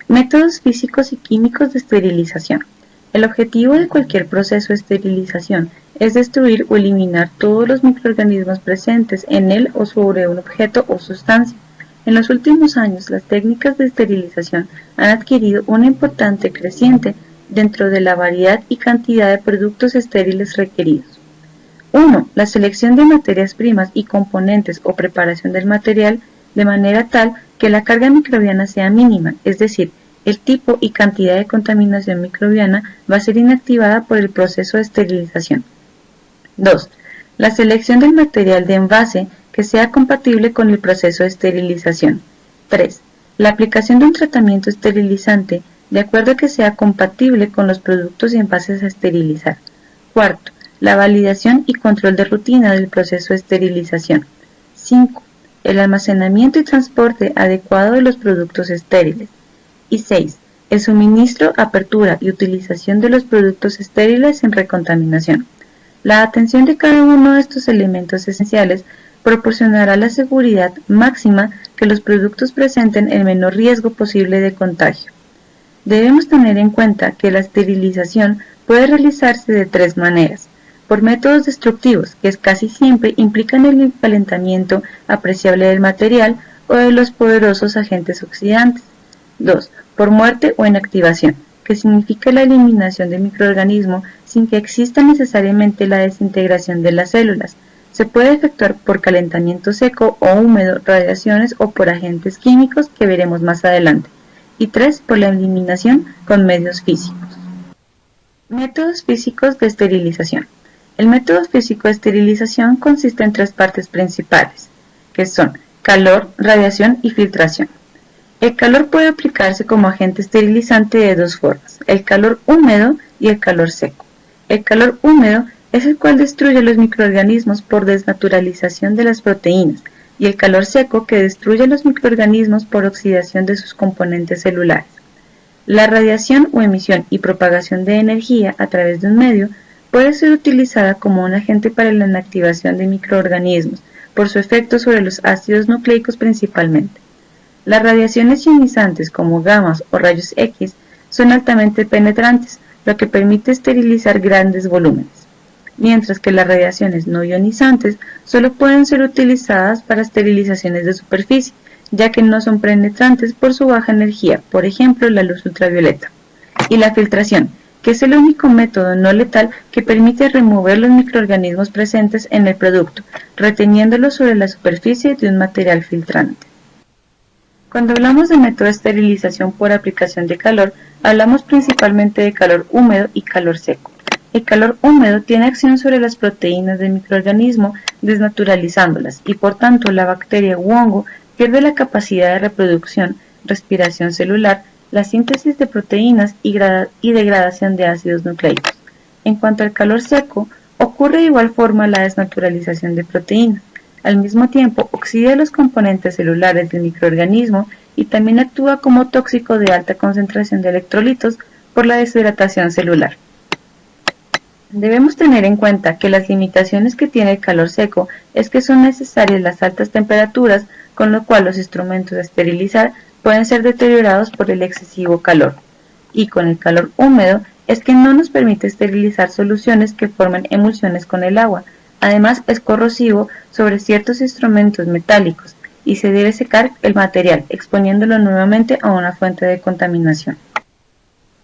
Métodos físicos y químicos de esterilización. El objetivo de cualquier proceso de esterilización es destruir o eliminar todos los microorganismos presentes en él o sobre un objeto o sustancia. En los últimos años, las técnicas de esterilización han adquirido una importancia creciente dentro de la variedad y cantidad de productos estériles requeridos. 1. La selección de materias primas y componentes o preparación del material de manera tal que la carga microbiana sea mínima, es decir, el tipo y cantidad de contaminación microbiana va a ser inactivada por el proceso de esterilización. 2. La selección del material de envase que sea compatible con el proceso de esterilización. 3. La aplicación de un tratamiento esterilizante de acuerdo a que sea compatible con los productos y envases a esterilizar. 4. La validación y control de rutina del proceso de esterilización. 5. El almacenamiento y transporte adecuado de los productos estériles. Y 6. El suministro, apertura y utilización de los productos estériles sin recontaminación. La atención de cada uno de estos elementos esenciales proporcionará la seguridad máxima que los productos presenten el menor riesgo posible de contagio. Debemos tener en cuenta que la esterilización puede realizarse de 3 maneras. Por métodos destructivos, que casi siempre implican el calentamiento apreciable del material o de los poderosos agentes oxidantes. 2. Por muerte o inactivación, que significa la eliminación del microorganismo sin que exista necesariamente la desintegración de las células. Se puede efectuar por calentamiento seco o húmedo, radiaciones o por agentes químicos que veremos más adelante. Y 3. Por la eliminación con medios físicos. Métodos físicos de esterilización. El método físico de esterilización consiste en 3 partes principales, que son calor, radiación y filtración. El calor puede aplicarse como agente esterilizante de 2 formas, el calor húmedo y el calor seco. El calor húmedo es el cual destruye los microorganismos por desnaturalización de las proteínas, y el calor seco que destruye los microorganismos por oxidación de sus componentes celulares. La radiación o emisión y propagación de energía a través de un medio puede ser utilizada como un agente para la inactivación de microorganismos, por su efecto sobre los ácidos nucleicos principalmente. Las radiaciones ionizantes como gamas o rayos X son altamente penetrantes, lo que permite esterilizar grandes volúmenes, mientras que las radiaciones no ionizantes solo pueden ser utilizadas para esterilizaciones de superficie, ya que no son penetrantes por su baja energía, por ejemplo la luz ultravioleta. Y la filtración, que es el único método no letal que permite remover los microorganismos presentes en el producto, reteniéndolos sobre la superficie de un material filtrante. Cuando hablamos de método de esterilización por aplicación de calor, hablamos principalmente de calor húmedo y calor seco. El calor húmedo tiene acción sobre las proteínas del microorganismo, desnaturalizándolas, y por tanto la bacteria u hongo pierde la capacidad de reproducción, respiración celular, la síntesis de proteínas y degradación de ácidos nucleicos. En cuanto al calor seco, ocurre de igual forma la desnaturalización de proteínas. Al mismo tiempo, oxida los componentes celulares del microorganismo y también actúa como tóxico de alta concentración de electrolitos por la deshidratación celular. Debemos tener en cuenta que las limitaciones que tiene el calor seco es que son necesarias las altas temperaturas, con lo cual los instrumentos de esterilizar pueden ser deteriorados por el excesivo calor. Y con el calor húmedo es que no nos permite esterilizar soluciones que forman emulsiones con el agua. Además es corrosivo sobre ciertos instrumentos metálicos y se debe secar el material, exponiéndolo nuevamente a una fuente de contaminación.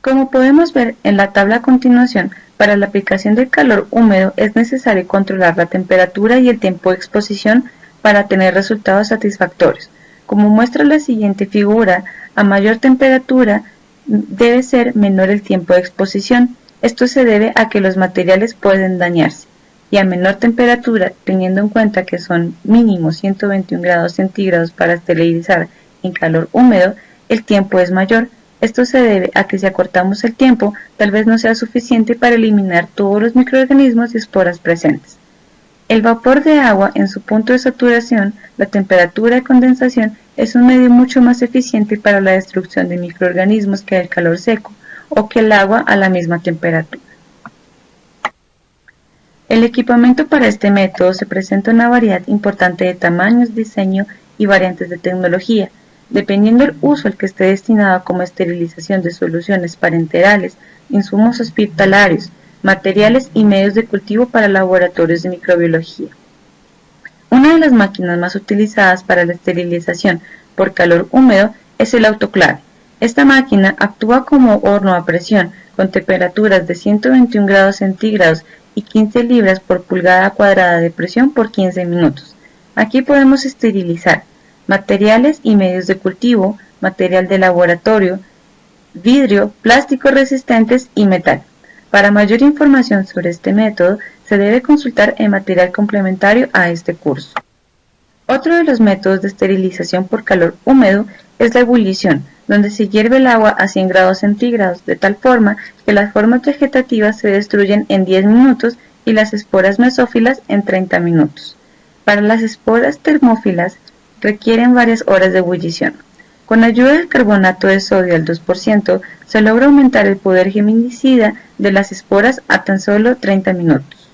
Como podemos ver en la tabla a continuación, para la aplicación del calor húmedo es necesario controlar la temperatura y el tiempo de exposición para tener resultados satisfactorios. Como muestra la siguiente figura, a mayor temperatura debe ser menor el tiempo de exposición. Esto se debe a que los materiales pueden dañarse. Y a menor temperatura, teniendo en cuenta que son mínimo 121 grados centígrados para esterilizar en calor húmedo, el tiempo es mayor. Esto se debe a que si acortamos el tiempo, tal vez no sea suficiente para eliminar todos los microorganismos y esporas presentes. El vapor de agua en su punto de saturación, la temperatura de condensación, es un medio mucho más eficiente para la destrucción de microorganismos que el calor seco o que el agua a la misma temperatura. El equipamiento para este método se presenta una variedad importante de tamaños, diseño y variantes de tecnología. Dependiendo del uso al que esté destinado como esterilización de soluciones parenterales, insumos hospitalarios, materiales y medios de cultivo para laboratorios de microbiología. Una de las máquinas más utilizadas para la esterilización por calor húmedo es el autoclave. Esta máquina actúa como horno a presión con temperaturas de 121 grados centígrados y 15 libras por pulgada cuadrada de presión por 15 minutos. Aquí podemos esterilizar materiales y medios de cultivo, material de laboratorio, vidrio, plásticos resistentes y metal. Para mayor información sobre este método, se debe consultar el material complementario a este curso. Otro de los métodos de esterilización por calor húmedo es la ebullición, donde se hierve el agua a 100 grados centígrados, de tal forma que las formas vegetativas se destruyen en 10 minutos y las esporas mesófilas en 30 minutos. Para las esporas termófilas requieren varias horas de ebullición. Con ayuda del carbonato de sodio al 2%, se logra aumentar el poder geminicida de las esporas a tan solo 30 minutos.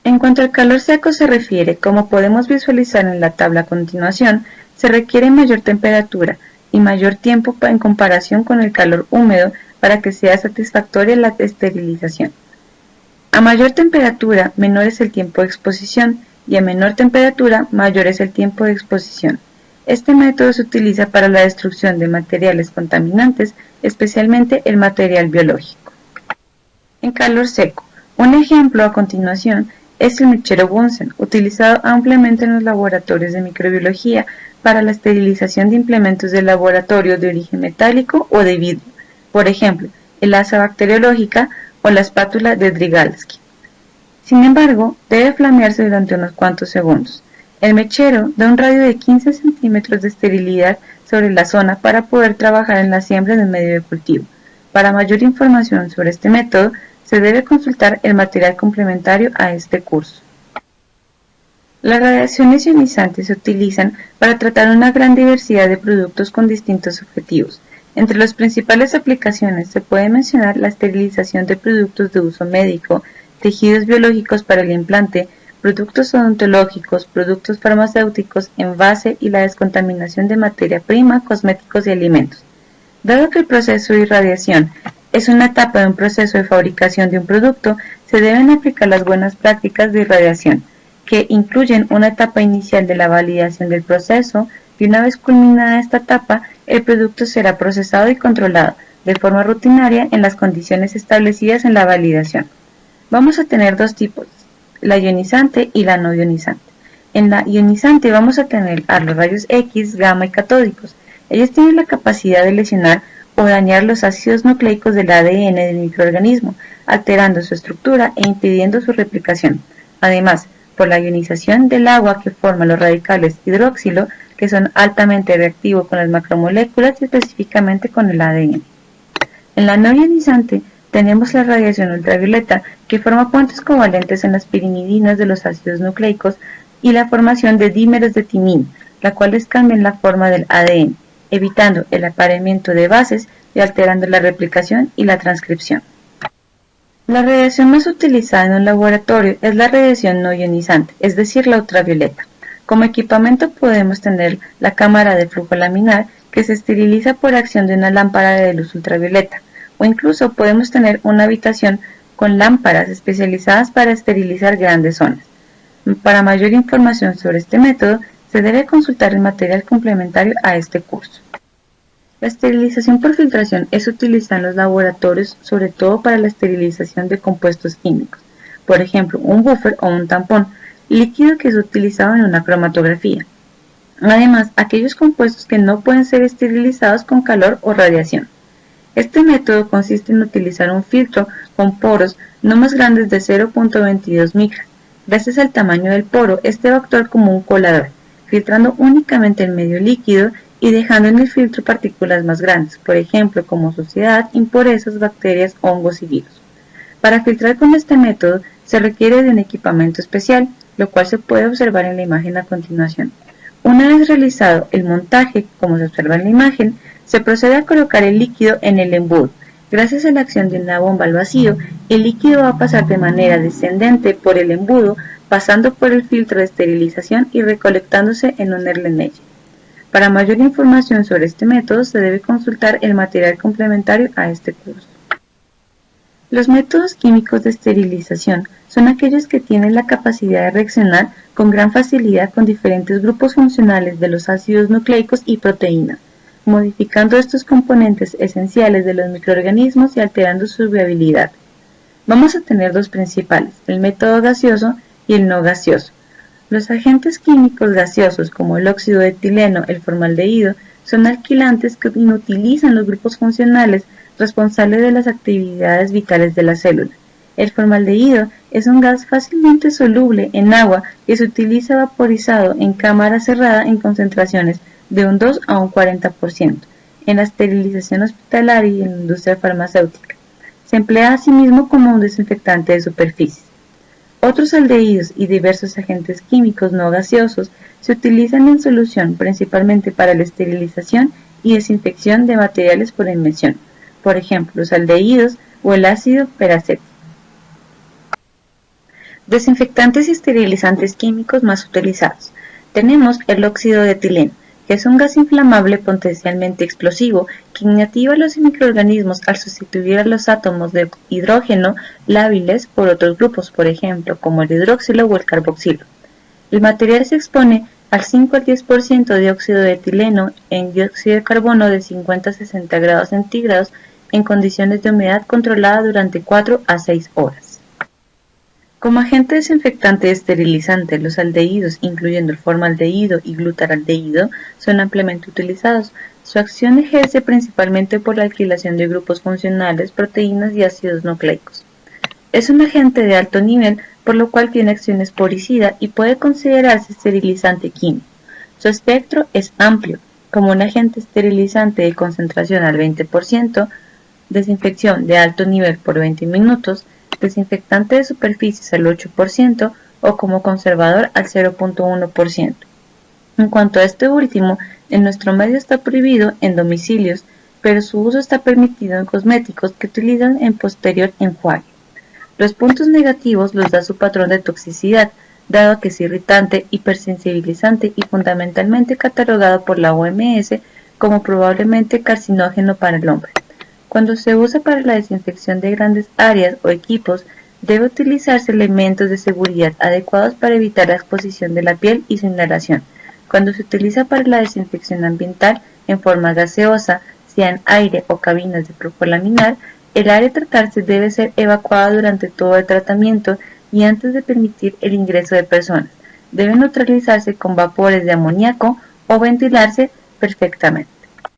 En cuanto al calor seco se refiere, como podemos visualizar en la tabla a continuación, se requiere mayor temperatura y mayor tiempo en comparación con el calor húmedo para que sea satisfactoria la esterilización. A mayor temperatura, menor es el tiempo de exposición y a menor temperatura, mayor es el tiempo de exposición. Este método se utiliza para la destrucción de materiales contaminantes, especialmente el material biológico. En calor seco, un ejemplo a continuación es el mechero Bunsen, utilizado ampliamente en los laboratorios de microbiología para la esterilización de implementos de laboratorio de origen metálico o de vidrio, por ejemplo, el asa bacteriológica o la espátula de Drygalski. Sin embargo, debe flamearse durante unos cuantos segundos. El mechero da un radio de 15 centímetros de esterilidad sobre la zona para poder trabajar en la siembra del medio de cultivo. Para mayor información sobre este método, se debe consultar el material complementario a este curso. Las radiaciones ionizantes se utilizan para tratar una gran diversidad de productos con distintos objetivos. Entre las principales aplicaciones se puede mencionar la esterilización de productos de uso médico, tejidos biológicos para el implante, productos odontológicos, productos farmacéuticos, envase y la descontaminación de materia prima, cosméticos y alimentos. Dado que el proceso de irradiación es una etapa de un proceso de fabricación de un producto, se deben aplicar las buenas prácticas de irradiación, que incluyen una etapa inicial de la validación del proceso y una vez culminada esta etapa, el producto será procesado y controlado de forma rutinaria en las condiciones establecidas en la validación. Vamos a tener dos tipos, la ionizante y la no ionizante. En la ionizante vamos a tener a los rayos X, gamma y catódicos. Ellos tienen la capacidad de lesionar o dañar los ácidos nucleicos del ADN del microorganismo, alterando su estructura e impidiendo su replicación. Además, por la ionización del agua que forma los radicales hidroxilo, que son altamente reactivos con las macromoléculas y específicamente con el ADN. En la no ionizante tenemos la radiación ultravioleta, que forma puentes covalentes en las pirimidinas de los ácidos nucleicos y la formación de dímeros de timina, la cual cambian la forma del ADN, evitando el apareamiento de bases y alterando la replicación y la transcripción. La radiación más utilizada en un laboratorio es la radiación no ionizante, es decir, la ultravioleta. Como equipamiento podemos tener la cámara de flujo laminar, que se esteriliza por acción de una lámpara de luz ultravioleta, o incluso podemos tener una habitación con lámparas especializadas para esterilizar grandes zonas. Para mayor información sobre este método, se debe consultar el material complementario a este curso. La esterilización por filtración es utilizada en los laboratorios sobre todo para la esterilización de compuestos químicos, por ejemplo, un buffer o un tampón, líquido que es utilizado en una cromatografía. Además, aquellos compuestos que no pueden ser esterilizados con calor o radiación. Este método consiste en utilizar un filtro con poros no más grandes de 0.22 micras. Gracias al tamaño del poro, este va a actuar como un colador, filtrando únicamente el medio líquido y dejando en el filtro partículas más grandes, por ejemplo, como suciedad, impurezas, bacterias, hongos y virus. Para filtrar con este método se requiere de un equipamiento especial, lo cual se puede observar en la imagen a continuación. Una vez realizado el montaje, como se observa en la imagen, se procede a colocar el líquido en el embudo. Gracias a la acción de una bomba al vacío, el líquido va a pasar de manera descendente por el embudo, pasando por el filtro de esterilización y recolectándose en un Erlenmeyer. Para mayor información sobre este método se debe consultar el material complementario a este curso. Los métodos químicos de esterilización son aquellos que tienen la capacidad de reaccionar con gran facilidad con diferentes grupos funcionales de los ácidos nucleicos y proteínas, modificando estos componentes esenciales de los microorganismos y alterando su viabilidad. Vamos a tener dos principales, el método gaseoso y el no gaseoso. Los agentes químicos gaseosos como el óxido de etileno, el formaldehído, son alquilantes que inutilizan los grupos funcionales responsables de las actividades vitales de la célula. El formaldehído es un gas fácilmente soluble en agua que se utiliza vaporizado en cámara cerrada en concentraciones de un 2 a un 40% en la esterilización hospitalaria y en la industria farmacéutica. Se emplea asimismo como un desinfectante de superficies. Otros aldehídos y diversos agentes químicos no gaseosos se utilizan en solución principalmente para la esterilización y desinfección de materiales por inmersión, por ejemplo, los aldehídos o el ácido peracético. Desinfectantes y esterilizantes químicos más utilizados. Tenemos el óxido de etileno, que es un gas inflamable potencialmente explosivo que inactiva los microorganismos al sustituir a los átomos de hidrógeno lábiles por otros grupos, por ejemplo, como el hidroxilo o el carboxilo. El material se expone al 5 al 10% de óxido de etileno en dióxido de carbono de 50 a 60 grados centígrados en condiciones de humedad controlada durante 4 a 6 horas. Como agente desinfectante y esterilizante, los aldehídos, incluyendo el formaldehído y glutaraldehído, son ampliamente utilizados. Su acción ejerce principalmente por la alquilación de grupos funcionales, proteínas y ácidos nucleicos. Es un agente de alto nivel, por lo cual tiene acción esporicida y puede considerarse esterilizante químico. Su espectro es amplio, como un agente esterilizante de concentración al 20%, desinfección de alto nivel por 20 minutos, desinfectante de superficies al 8% o como conservador al 0.1%. En cuanto a este último, en nuestro medio está prohibido en domicilios, pero su uso está permitido en cosméticos que utilizan en posterior enjuague. Los puntos negativos los da su patrón de toxicidad, dado que es irritante, hipersensibilizante y fundamentalmente catalogado por la OMS como probablemente carcinógeno para el hombre. Cuando se usa para la desinfección de grandes áreas o equipos, debe utilizarse elementos de seguridad adecuados para evitar la exposición de la piel y su inhalación. Cuando se utiliza para la desinfección ambiental en forma gaseosa, sea en aire o cabinas de profilaminar, el área a tratarse debe ser evacuada durante todo el tratamiento y antes de permitir el ingreso de personas. Debe neutralizarse con vapores de amoníaco o ventilarse perfectamente.